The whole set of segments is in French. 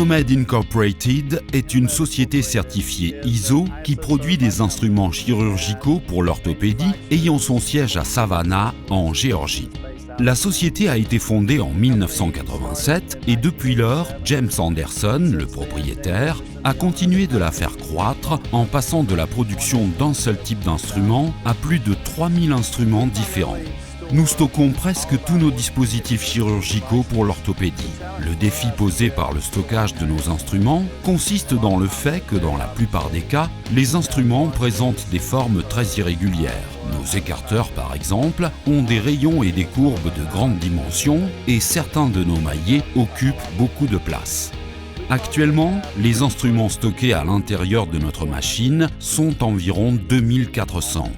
Biomed Incorporated est une société certifiée ISO qui produit des instruments chirurgicaux pour l'orthopédie ayant son siège à Savannah, en Géorgie. La société a été fondée en 1987 et depuis lors, James Anderson, le propriétaire, a continué de la faire croître en passant de la production d'un seul type d'instrument à plus de 3000 instruments différents. Nous stockons presque tous nos dispositifs chirurgicaux pour l'orthopédie. Le défi posé par le stockage de nos instruments consiste dans le fait que dans la plupart des cas, les instruments présentent des formes très irrégulières. Nos écarteurs, par exemple, ont des rayons et des courbes de grande dimension et certains de nos maillets occupent beaucoup de place. Actuellement, les instruments stockés à l'intérieur de notre machine sont environ 2400.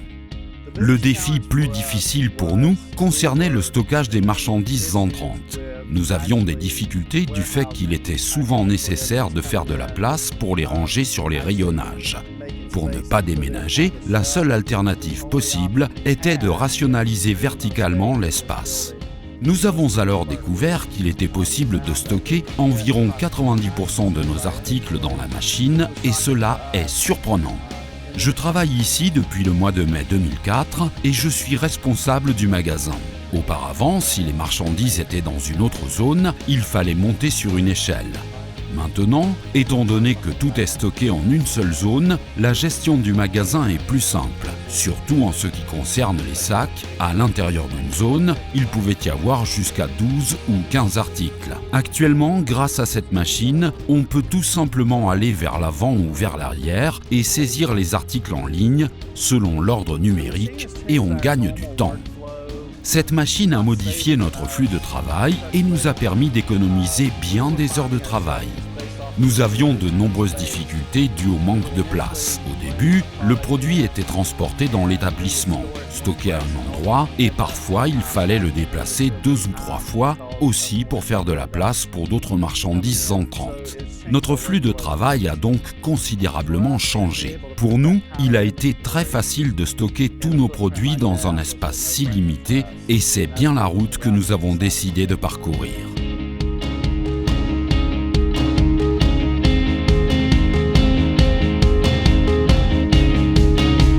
Le défi plus difficile pour nous concernait le stockage des marchandises entrantes. Nous avions des difficultés du fait qu'il était souvent nécessaire de faire de la place pour les ranger sur les rayonnages. Pour ne pas déménager, la seule alternative possible était de rationaliser verticalement l'espace. Nous avons alors découvert qu'il était possible de stocker environ 90% de nos articles dans la machine et cela est surprenant. Je travaille ici depuis le mois de mai 2004 et je suis responsable du magasin. Auparavant, si les marchandises étaient dans une autre zone, il fallait monter sur une échelle. Maintenant, étant donné que tout est stocké en une seule zone, la gestion du magasin est plus simple. Surtout en ce qui concerne les sacs, à l'intérieur d'une zone, il pouvait y avoir jusqu'à 12 ou 15 articles. Actuellement, grâce à cette machine, on peut tout simplement aller vers l'avant ou vers l'arrière et saisir les articles en ligne selon l'ordre numérique et on gagne du temps. Cette machine a modifié notre flux de travail et nous a permis d'économiser bien des heures de travail. Nous avions de nombreuses difficultés dues au manque de place. Au début, le produit était transporté dans l'établissement, stocké à un endroit et parfois il fallait le déplacer 2 ou 3 fois aussi pour faire de la place pour d'autres marchandises entrantes. Notre flux de travail a donc considérablement changé. Pour nous, il a été très facile de stocker tous nos produits dans un espace si limité et c'est bien la route que nous avons décidé de parcourir.